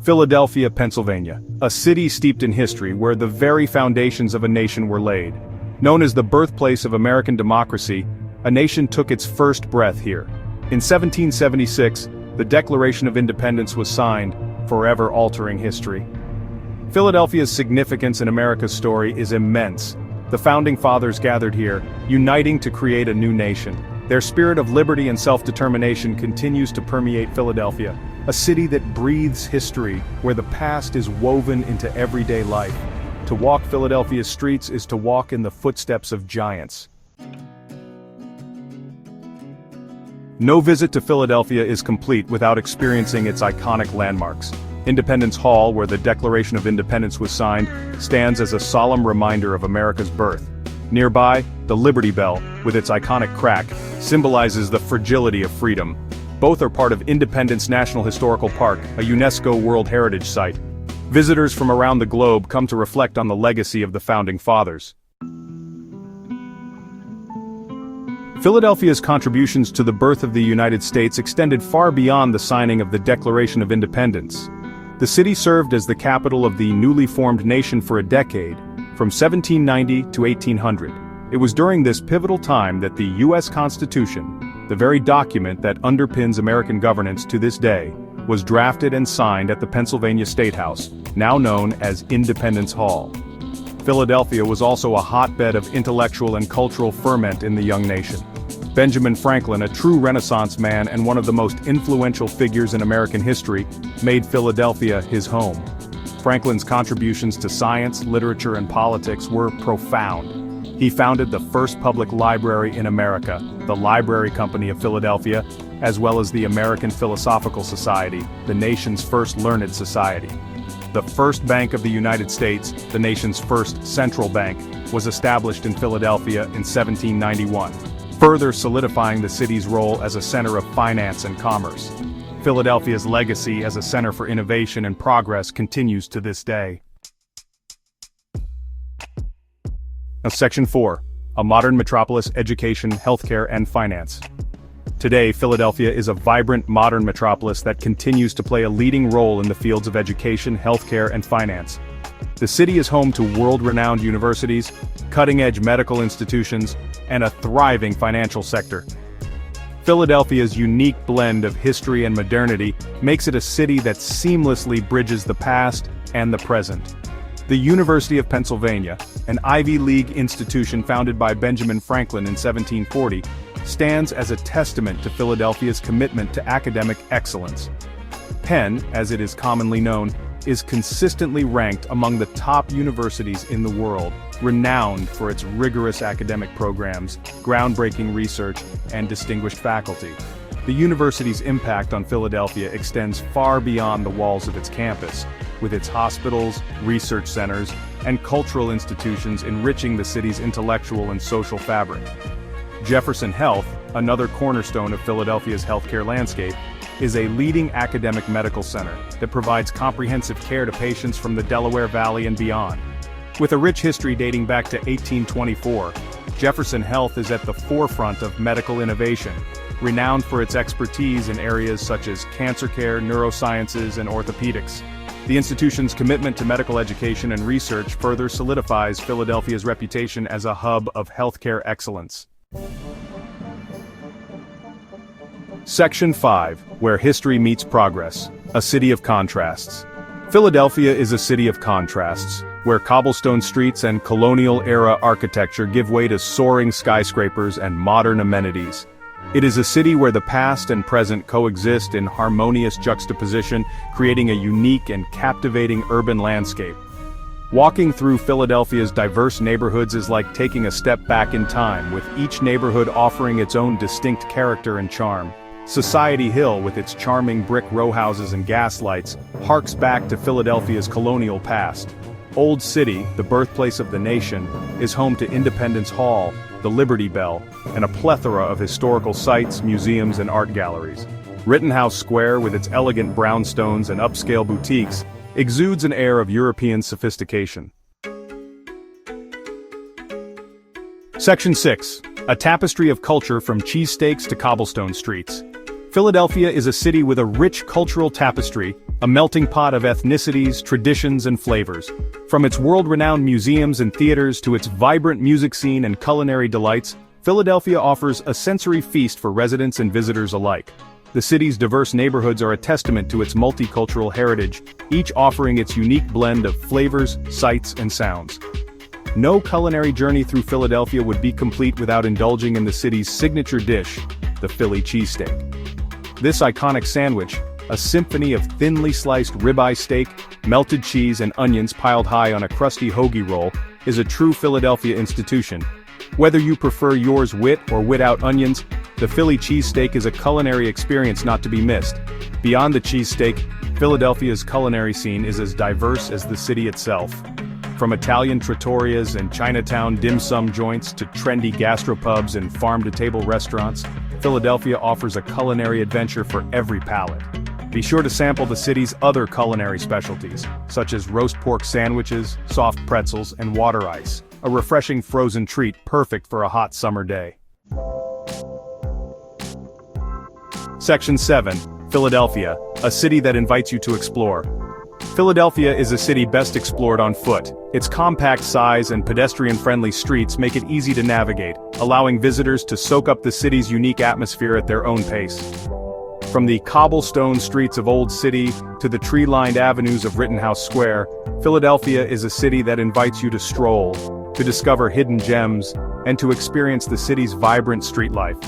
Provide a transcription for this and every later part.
Philadelphia, Pennsylvania, a city steeped in history where the very foundations of a nation were laid. Known as the birthplace of American democracy, a nation took its first breath here. In 1776, the Declaration of Independence was signed, forever altering history. Philadelphia's significance in America's story is immense. The Founding Fathers gathered here, uniting to create a new nation. Their spirit of liberty and self-determination continues to permeate Philadelphia, a city that breathes history, where the past is woven into everyday life. To walk Philadelphia's streets is to walk in the footsteps of giants. No visit to Philadelphia is complete without experiencing its iconic landmarks. Independence Hall, where the Declaration of Independence was signed, stands as a solemn reminder of America's birth. Nearby, the Liberty Bell, with its iconic crack, symbolizes the fragility of freedom. Both are part of Independence National Historical Park, a UNESCO World Heritage Site. Visitors from around the globe come to reflect on the legacy of the Founding Fathers. Philadelphia's contributions to the birth of the United States extended far beyond the signing of the Declaration of Independence. The city served as the capital of the newly formed nation for a decade, from 1790 to 1800. It was during this pivotal time that the U.S. Constitution, the very document that underpins American governance to this day, was drafted and signed at the Pennsylvania State House, now known as Independence Hall. Philadelphia was also a hotbed of intellectual and cultural ferment in the young nation. Benjamin Franklin, a true Renaissance man and one of the most influential figures in American history, made Philadelphia his home. Franklin's contributions to science, literature, and politics were profound. He founded the first public library in America, the Library Company of Philadelphia, as well as the American Philosophical Society, the nation's first learned society. The first bank of the United States, the nation's first central bank, was established in Philadelphia in 1791, further solidifying the city's role as a center of finance and commerce. Philadelphia's legacy as a center for innovation and progress continues to this day. Now, Section 4. A modern metropolis: education, healthcare, and finance. Today, Philadelphia is a vibrant, modern metropolis that continues to play a leading role in the fields of education, healthcare, and finance. The city is home to world-renowned universities, cutting-edge medical institutions, and a thriving financial sector. Philadelphia's unique blend of history and modernity makes it a city that seamlessly bridges the past and the present. The University of Pennsylvania, an Ivy League institution founded by Benjamin Franklin in 1740, stands as a testament to Philadelphia's commitment to academic excellence. Penn, as it is commonly known, is consistently ranked among the top universities in the world, renowned for its rigorous academic programs, groundbreaking research, and distinguished faculty. The university's impact on Philadelphia extends far beyond the walls of its campus, with its hospitals, research centers, and cultural institutions enriching the city's intellectual and social fabric. Jefferson Health, another cornerstone of Philadelphia's healthcare landscape, is a leading academic medical center that provides comprehensive care to patients from the Delaware Valley and beyond. With a rich history dating back to 1824, Jefferson Health is at the forefront of medical innovation, renowned for its expertise in areas such as cancer care, neurosciences, and orthopedics. The institution's commitment to medical education and research further solidifies Philadelphia's reputation as a hub of healthcare excellence. Section 5, where history meets progress, a city of contrasts. Philadelphia is a city of contrasts, where cobblestone streets and colonial-era architecture give way to soaring skyscrapers and modern amenities. It is a city where the past and present coexist in harmonious juxtaposition, creating a unique and captivating urban landscape. Walking through Philadelphia's diverse neighborhoods is like taking a step back in time, with each neighborhood offering its own distinct character and charm. Society Hill, with its charming brick row houses and gas lights, harks back to Philadelphia's colonial past. Old City, the birthplace of the nation, is home to Independence Hall, the Liberty Bell, and a plethora of historical sites, museums, and art galleries. Rittenhouse Square, with its elegant brownstones and upscale boutiques, exudes an air of European sophistication. Section 6. A tapestry of culture from Cheesesteaks to Cobblestone streets. Philadelphia is a city with a rich cultural tapestry a melting pot of ethnicities, traditions, and flavors. From its world-renowned museums and theaters to its vibrant music scene and culinary delights, Philadelphia offers a sensory feast for residents and visitors alike. The city's diverse neighborhoods are a testament to its multicultural heritage, each offering its unique blend of flavors, sights, and sounds. No culinary journey through Philadelphia would be complete without indulging in the city's signature dish, the Philly cheesesteak. This iconic sandwich, a symphony of thinly sliced ribeye steak, melted cheese and onions piled high on a crusty hoagie roll, is a true Philadelphia institution. Whether you prefer yours with or without onions, the Philly cheesesteak is a culinary experience not to be missed. Beyond the cheesesteak, Philadelphia's culinary scene is as diverse as the city itself. From Italian trattorias and Chinatown dim sum joints to trendy gastropubs and farm-to-table restaurants, Philadelphia offers a culinary adventure for every palate. Be sure to sample the city's other culinary specialties, such as roast pork sandwiches, soft pretzels, and water ice, a refreshing frozen treat perfect for a hot summer day. Section 7. Philadelphia, a city that invites you to explore. Philadelphia is a city best explored on foot. Its compact size and pedestrian-friendly streets make it easy to navigate, allowing visitors to soak up the city's unique atmosphere at their own pace. From the cobblestone streets of Old City to the tree-lined avenues of Rittenhouse Square, Philadelphia is a city that invites you to stroll, to discover hidden gems, and to experience the city's vibrant street life.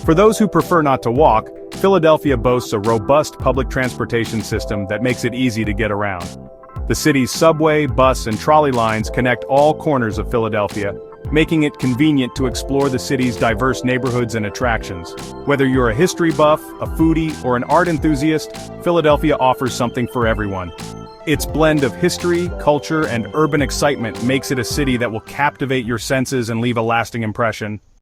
For those who prefer not to walk, Philadelphia boasts a robust public transportation system that makes it easy to get around. The city's subway, bus, and trolley lines connect all corners of Philadelphia, making it convenient to explore the city's diverse neighborhoods and attractions. Whether you're a history buff, a foodie, or an art enthusiast, Philadelphia offers something for everyone. Its blend of history, culture, and urban excitement makes it a city that will captivate your senses and leave a lasting impression.